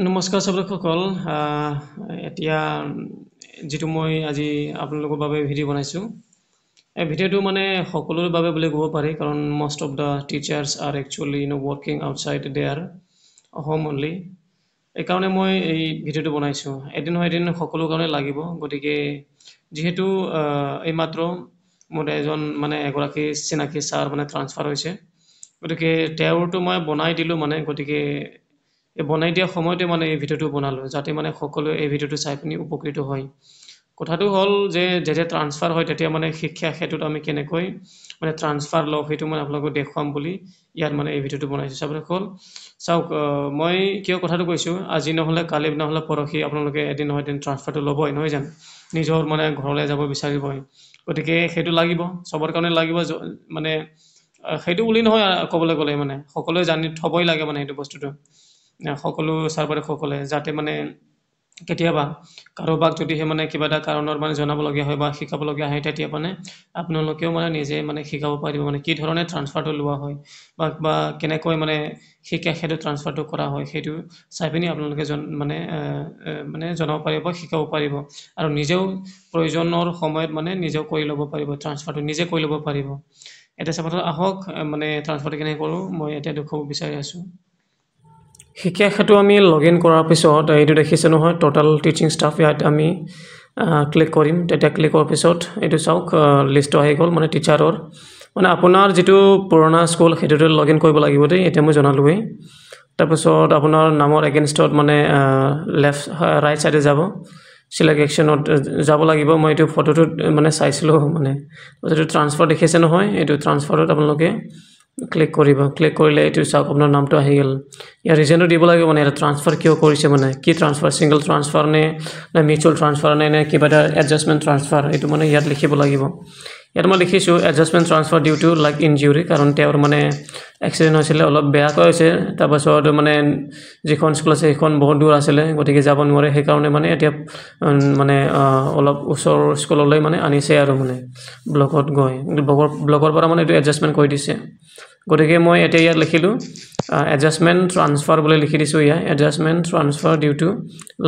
নমস্কাৰ সকল এতিয়া যেটো মই আজি আপোনালোকৰ বাবে ভিডিঅ' বনাইছো এই ভিডিঅ'টো মানে সকলোৰ বাবে বুলি ক'ব পাৰি কাৰণ most of the teachers are actually working outside their home only এই কাৰণে মই এই ভিডিঅ'টো বনাইছো এদিন হয় এদিন সকলো কাৰণে লাগিব গতিকে যেহেতু এই মাত্ৰ মোৰ এজন মানে এগৰাকী চিনাকি ছাৰ মানে ট্ৰান্সফাৰ হৈছে গতিকে তেওঁৰটো মই বনাই দিলো মানে গতিকে এই বনাই দিয়া সময়তে মানে এই ভিডিঅ'টো বনালো যাতে মানে সকলোৱে এই ভিডিঅ'টো চাই পিনি উপকৃত হয় কথাটো হ'ল যে যেতিয়া ট্ৰান্সফাৰ হয় তেতিয়া মানে শিক্ষা ক্ষেত্ৰত আমি কেনেকৈ মানে ট্ৰান্সফাৰ লওঁ সেইটো মানে আপোনালোকক দেখুৱাম বুলি ইয়াত মানে এই ভিডিঅ'টো বনাইছো সকল চাওক মই কিয় কথাটো কৈছো আজি নহলে কালি নহলে পৰহি আপোনালোকে এদিন নহয় এদিন ট্ৰান্সফাৰটো ল'বই নহয় জানো নিজৰ মানে ঘৰলৈ যাব বিচাৰিবই গতিকে সেইটো লাগিব সবৰ কাৰণে লাগিব মানে সেইটো বুলি নহয় ক'বলৈ গ'লে মানে সকলোৱে জানি থবই লাগে মানে সেইটো বস্তুটো সকলো সাৰ্ভাৰ সকলে যাতে মানে কেতিয়াবা কাৰোবাক যদি হে মানে কিবা এটা কাৰণৰ মানে জনাব লগিয়া হয় বা শিকাব লগিয়া হয় তেতিয়া মানে আপোনালোকেও মানে নিজে মানে শিকাব পাৰিব মানে কি ধৰণে ট্ৰান্সফাৰটো লোৱা হয় বা কেনেকৈ মানে শিক্ষা ক্ষেত্ৰত ট্ৰান্সফাৰটো কৰা হয় সেইটো চাই পিনি আপোনালোকে মানে জনাব পাৰিব শিকাব পাৰিব আৰু নিজেও প্ৰয়োজনৰ সময়ত মানে নিজেও কৰি ল'ব পাৰিব ট্ৰান্সফাৰটো নিজে কৰি ল'ব পাৰিব এটা চাপত আহক মানে ট্ৰান্সফাৰটো কেনেকৈ কৰোঁ মই এতিয়া দেখুৱাব বিচাৰি আছোঁ শিক্ষা ক্ষেত্ৰ আমি লগইন কৰাৰ পিছত এইটো দেখিছে নহয় টোটাল টিচিং ষ্টাফ ইয়াত আমি ক্লিক কৰিম তেতিয়া ক্লিক কৰাৰ পিছত এইটো চাওক লিষ্ট আহি গ'ল মানে টিচাৰৰ মানে আপোনাৰ যেটো পুৰণা স্কুল হেতুটো লগইন কৰিব লাগিব দেই এটা মই জনালোৱেই তাৰপিছত আপোনাৰ নামৰ এগেইনষ্টত মানে লেফট ৰাইট সাইডে যাব সিলেকশনত যাব লাগিব মই এইটো ফটোটো মানে চাইছিলো মানে যেটো ট্ৰান্সফাৰ দেখিছে নহয় এইটো ট্ৰান্সফাৰত আপোনালোকে ক্লিক কৰিলে এইটো চাওক আপোনাৰ নামটো আহি গল ইয়াৰ ৰিজনটো দিব লাগিব মানে এটা ট্ৰান্সফাৰ কিয় কৰিছে মানে কি ট্ৰান্সফাৰ সিঙ্গেল ট্ৰান্সফাৰ নে মিউচুৱেল ট্ৰান্সফাৰ নে কিবা এটা এডজাষ্টমেন্ট ট্ৰান্সফাৰ এইটো মানে ইয়াত লিখিব লাগিব ইয়াত মই লিখিছো adjustment transfer due to like injury কাৰণ তেওঁৰ মানে এক্সিডেন্ট হৈছিল অলপ বেয়া হৈছে তাৰপাছত মানে যিখন স্কুল আছে সেইখন বহুত দূৰ আছিল গতিকে যাব নোৱাৰে সেই কাৰণে মানে এতিয়া মানে অলপ ওচৰ স্কুললৈ মানে আনিছে আৰু মানে ব্লকত গৈ ব্লকৰ পৰা মানে এইটো এডজাষ্টমেন্ট কৰি দিছে গতিকে মই এতিয়া ইয়াত লিখিলো এডজাষ্টমেন্ট ট্ৰান্সফাৰ বুলি লিখি দিছো ইয়া adjustment transfer due to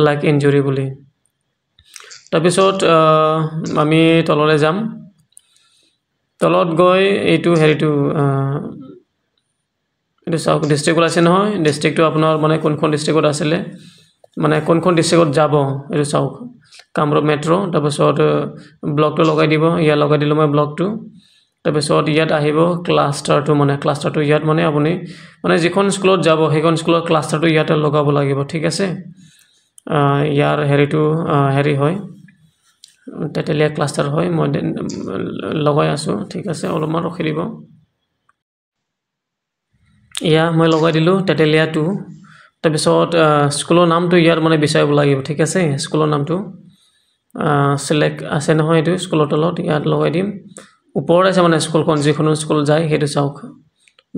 like injury বুলি তাৰপিছত আমি তললৈ যাম তলত গৈ এইটো হেৰিটো এইটো চাওক ডিস্ট্ৰিক্ট আছে নহয় ডিস্ট্ৰিক্টটো আপোনাৰ মানে কোনখন ডিস্ট্ৰিক্টত আছিল মানে কোনখন ডিস্ট্ৰিক্টত যাব এইটো চাওক কামৰূপ মেট্ৰ তাৰপিছত ব্লকটো লগাই দিব ইয়া লগাই দিলো মই ব্লকটো তাৰপিছত ইয়াত আহিব ক্লাষ্টাৰটো মানে ক্লাষ্টাৰটো ইয়াত মানে আপুনি মানে যিখন স্কুলত যাব সেইখন স্কুলৰ ক্লাষ্টাৰটো ইয়াতে লগাব লাগিব ঠিক আছে ইয়াৰ হেৰিটো হেৰি হয় তেতেলিয়া ক্লাষ্টাৰ হয় মই লগাই আছো ঠিক আছে অলপমান ৰখি দিব ইয়া মই লগাই দিলো তেতেলিয়া 2 তাৰপিছত স্কুলৰ নামটো ইয়াৰ মানে বিচাৰিব লাগিব ঠিক আছে স্কুলৰ নামটো সিলেক্ট আছে নহয় এইটো স্কুলৰ তলত ইয়াত লগাই দিম ওপৰত আছে মানে স্কুলখন যিখন স্কুল যায় হেতু চাওক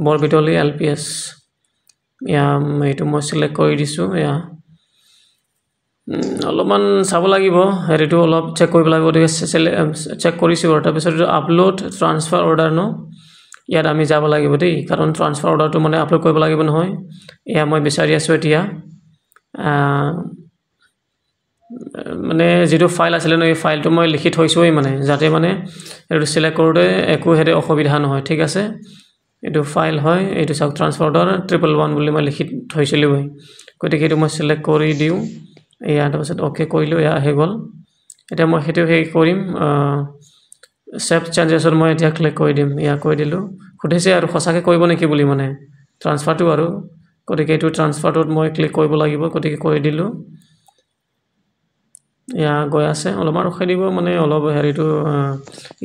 বৰবিতলি এলপিএছ ইয়া এইটো মই সিলেক্ট কৰি দিছো ইয়া অলপমান চাব লাগিব হেৰিটো অলপ চেক কৰিব লাগিব চেক কৰিছো তাৰপিছত আপলোড ট্ৰান্সফাৰ অৰ্ডাৰ ন ইয়াত আমি যাব লাগিব দেই কাৰণ ট্ৰান্সফাৰ অৰ্ডাৰটো মানে আপলোড কৰিব লাগিব নহয় ইয়া মই বিচাৰি আছো এতিয়া মানে যেটো ফাইল আছিল ন এই ফাইলটো মই লিখি থৈছোই মানে যাতে মানে এটো সিলেক্ট কৰোতে একো হেৰে অসুবিধা নহয় ঠিক আছে এটো ফাইল হয় এটো চাওক ট্ৰান্সফাৰ অৰ্ডাৰ 111 বুলি মই লিখি থৈছিলো গতিকে এটো মই সিলেক্ট কৰি দিও ইয়া তাৰপিছত ওকে কৰিলো ইয়া আহি গল এটা মই হেতু হে কৰিম সেভ চেঞ্জেছৰ মই এতিয়া ক্লিক কৰি দিম ইয়া কৰি দিলো খুদিছে আৰু খসাকে কৰিব নেকি বুলি মানে ট্ৰান্সফাৰটো আৰু গতিকে এটো ট্ৰান্সফাৰটোত মই ক্লিক কৰিব লাগিব গতিকে কৰি দিলো ইয়া গৈ আছে অলপমান ৰখাই দিব মানে অলপ হেৰিটো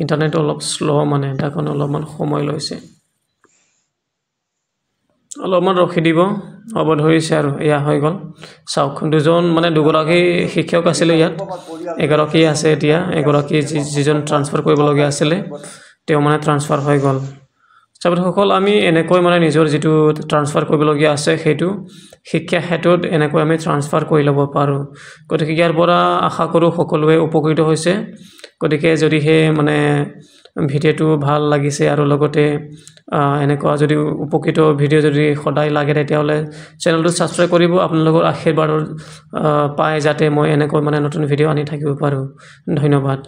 ইন্টাৰনেট অলপ স্লো মানে তাকন অলপমান সময় লৈছে অলপমান ৰখি দিব হ'ব ধৰিছে আৰু ইয়া হৈ গল চাওক দুজন মানে দুগৰাকী শিক্ষক আছিল ইয়াত এগৰাকী আছে এতিয়া এগৰাকী যিজন ট্ৰান্সফাৰ কৰিব লগিয়া আছিল তেওঁ মানে ট্ৰান্সফাৰ হৈ গল সকল আমি এনেকৈ মানে নিজৰ যেটো ট্ৰান্সফাৰ কৰিব লগিয়া আছে হেতু শিক্ষা ক্ষেত্ৰত এনেকৈ আমি ট্ৰান্সফাৰ কৰি ল'ব পাৰো গতিকে ইয়াৰ পৰা আশা কৰো সকলোৱে উপকৃত হৈছে গতিকে যদিহে মানে ভিডিঅ'টো ভাল লাগিছে আৰু লগতে এনেকুৱা যদি উপকৃত ভিডিঅ' যদি সদায় লাগে তেতিয়াহ'লে চেনেলটো ছাবস্ক্ৰাইব কৰিব আপোনালোকৰ আশীৰ্বাদৰ পায় যাতে মই এনেকৈ মানে নতুন ভিডিঅ' আনি থাকিব পাৰোঁ ধন্যবাদ